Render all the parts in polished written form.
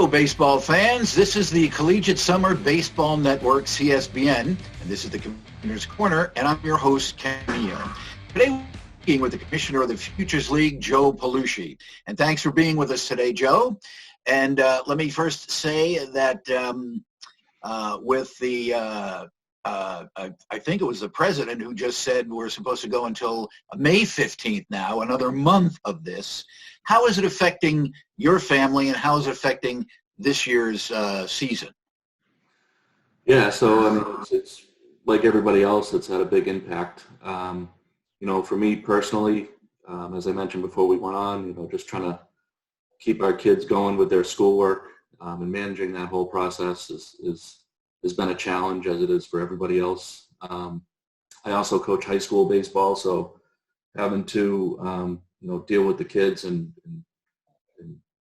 Hello, baseball fans. This is the Collegiate Summer Baseball Network, CSBN, and this is the Commissioner's Corner, and I'm your host, Ken Neal. Today, we're speaking with the Commissioner of the Futures League, Joe Paolucci. And thanks for being with us today, Joe. And let me first say that with the, I think it was the president who just said we're supposed to go until May 15th now, another month of this. How is it affecting your family, and how is it affecting this year's season? Yeah, so I mean, it's like everybody else, it's had a big impact. For me personally, as I mentioned before we went on, just trying to keep our kids going with their schoolwork and managing that whole process has been a challenge, as it is for everybody else. I also coach high school baseball, so having to deal with the kids and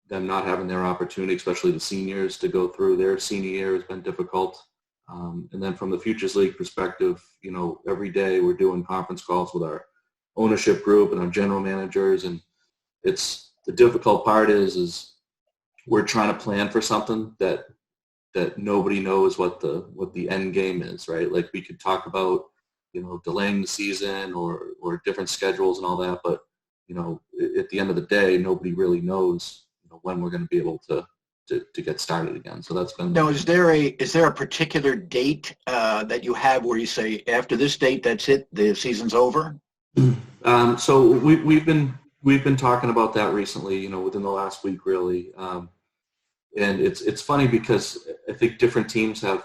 them not having their opportunity, especially the seniors, to go through their senior year has been difficult. And then from the Futures League perspective, every day we're doing conference calls with our ownership group and our general managers, and the difficult part is we're trying to plan for something that nobody knows what the end game is, right? Like, we could talk about delaying the season or different schedules and all that, but at the end of the day, nobody really knows when we're going to be able to get started again. So that's been. Now, is there a particular date that you have where you say after this date, that's it, the season's over? So we've been talking about that recently, within the last week, really. And it's funny because I think different teams have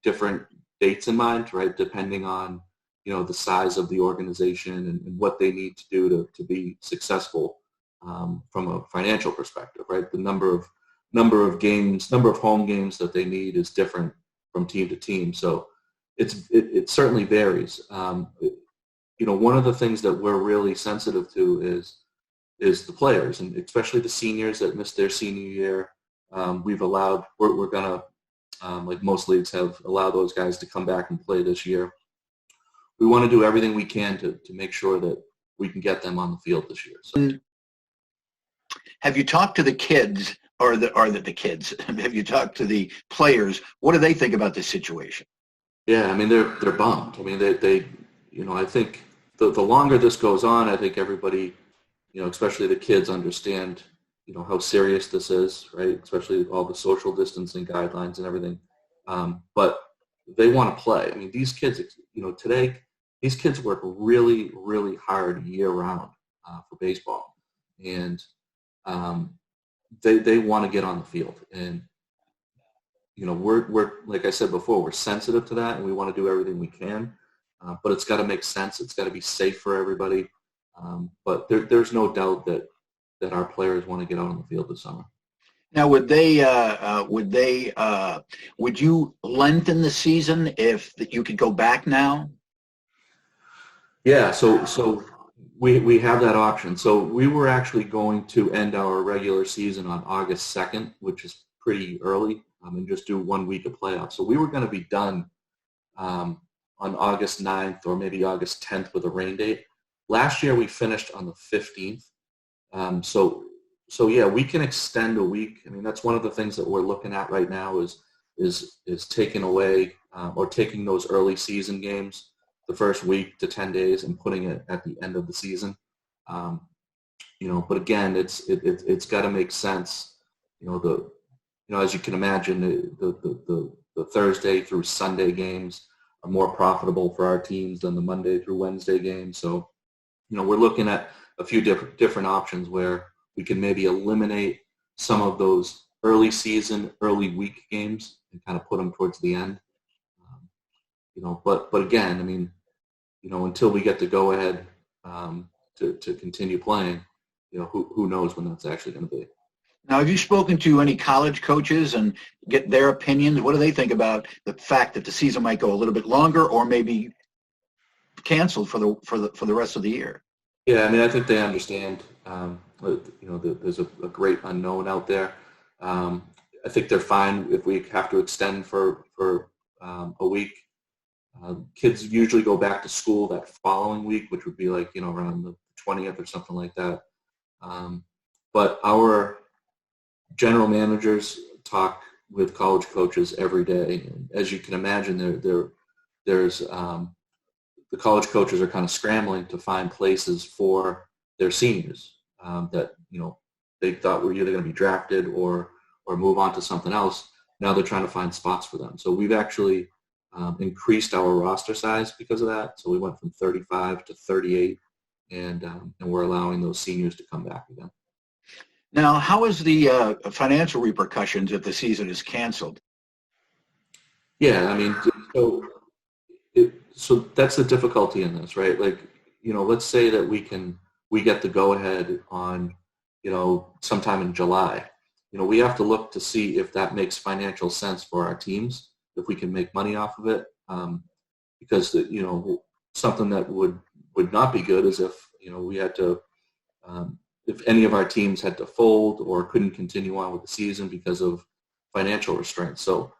different dates in mind, right? Depending on the size of the organization and what they need to do to be successful from a financial perspective, right? The number of games, number of home games that they need is different from team to team. So it certainly varies. One of the things that we're really sensitive to is the players, and especially the seniors that missed their senior year. We're going to, like most leagues have, allow those guys to come back and play this year. We want to do everything we can to make sure that we can get them on the field this year. So. Have you talked to the kids, or the kids? Have you talked to the players? What do they think about this situation? Yeah, I mean, they're bummed. I mean, they I think the longer this goes on, I think everybody, especially the kids, understand how serious this is, right? Especially all the social distancing guidelines and everything. But they want to play. I mean, these kids, today, these kids work really, really hard year round for baseball, and they want to get on the field. And we're like I said before, we're sensitive to that, and we want to do everything we can. But it's got to make sense. It's got to be safe for everybody. But there's no doubt that our players want to get out on the field this summer. Now, would you lengthen the season if you could go back now? Yeah, so we have that option. So we were actually going to end our regular season on August 2nd, which is pretty early, and just do 1 week of playoffs. So we were going to be done on August 9th or maybe August 10th with a rain date. Last year we finished on the 15th. So yeah, we can extend a week. I mean, that's one of the things that we're looking at right now is taking away or taking those early season games, the first week to 10 days, and putting it at the end of the season. But again, it's got to make sense. As you can imagine, the Thursday through Sunday games are more profitable for our teams than the Monday through Wednesday games. So, we're looking at a few different options where we can maybe eliminate some of those early season, early week games and kind of put them towards the end. But again, I mean, until we get to go ahead to continue playing, who knows when that's actually going to be. Now, have you spoken to any college coaches and get their opinions? What do they think about the fact that the season might go a little bit longer or maybe canceled for the rest of the year? Yeah, I mean, I think they understand. There's a great unknown out there. I think they're fine if we have to extend for a week. Kids usually go back to school that following week, which would be like around the 20th or something like that. But our general managers talk with college coaches every day. And as you can imagine, there's the college coaches are kind of scrambling to find places for their seniors that they thought were either going to be drafted or move on to something else. Now they're trying to find spots for them. So we've actually increased our roster size because of that. So we went from 35 to 38, and we're allowing those seniors to come back again. Now, how is the financial repercussions if the season is canceled? Yeah, I mean, so that's the difficulty in this, right? Like, let's say that we get the go-ahead on, sometime in July. We have to look to see if that makes financial sense for our teams, if we can make money off of it, because something that would not be good is if we had to, if any of our teams had to fold or couldn't continue on with the season because of financial restraints. So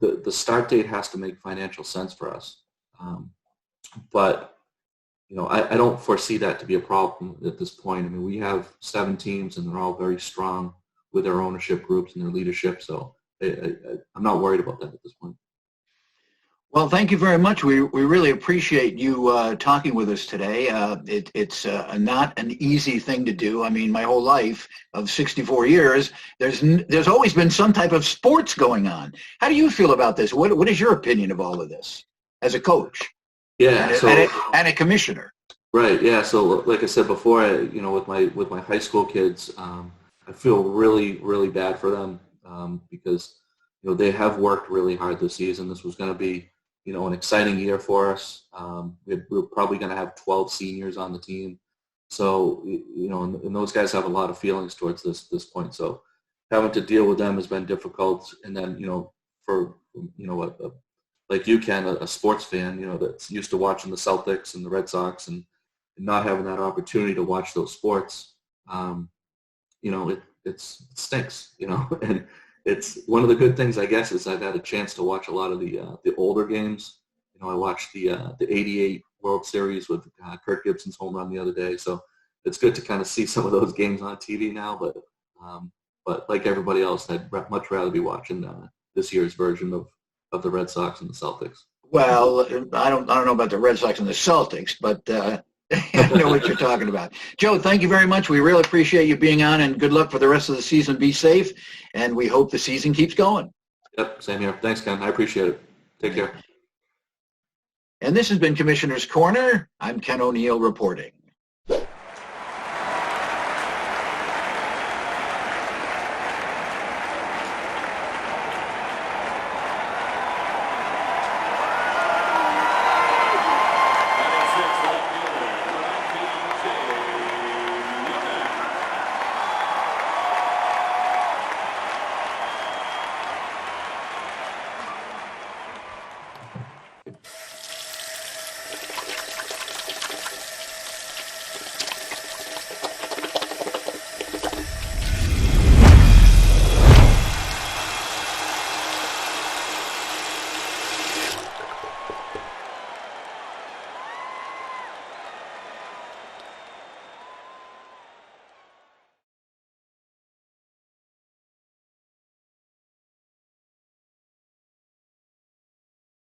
the start date has to make financial sense for us, but I don't foresee that to be a problem at this point. I mean, we have 7 teams, and they're all very strong with their ownership groups and their leadership. So I'm not worried about that at this point. Well, thank you very much. We really appreciate you talking with us today. It's not an easy thing to do. I mean, my whole life of 64 years, there's always been some type of sports going on. How do you feel about this? What is your opinion of all of this as a coach? Yeah, and a commissioner. Right. Yeah. So, like I said before, with my high school kids, I feel really, really bad for them because they have worked really hard this season. This was going to be an exciting year for us. We're probably going to have 12 seniors on the team, so and those guys have a lot of feelings towards this point. So having to deal with them has been difficult. And then for like you, Ken, a sports fan, that's used to watching the Celtics and the Red Sox and not having that opportunity to watch those sports, it stinks, and it's one of the good things, I guess, is I've had a chance to watch a lot of the older games. I watched the '88 World Series with Kirk Gibson's home run the other day, so it's good to kind of see some of those games on TV now. But like everybody else, I'd much rather be watching this year's version of the Red Sox and the Celtics. Well, I don't know about the Red Sox and the Celtics, but I know what you're talking about. Joe, thank you very much. We really appreciate you being on, and good luck for the rest of the season. Be safe, and we hope the season keeps going. Yep, same here. Thanks, Ken. I appreciate it. Take care. And this has been Commissioner's Corner. I'm Ken O'Neill reporting.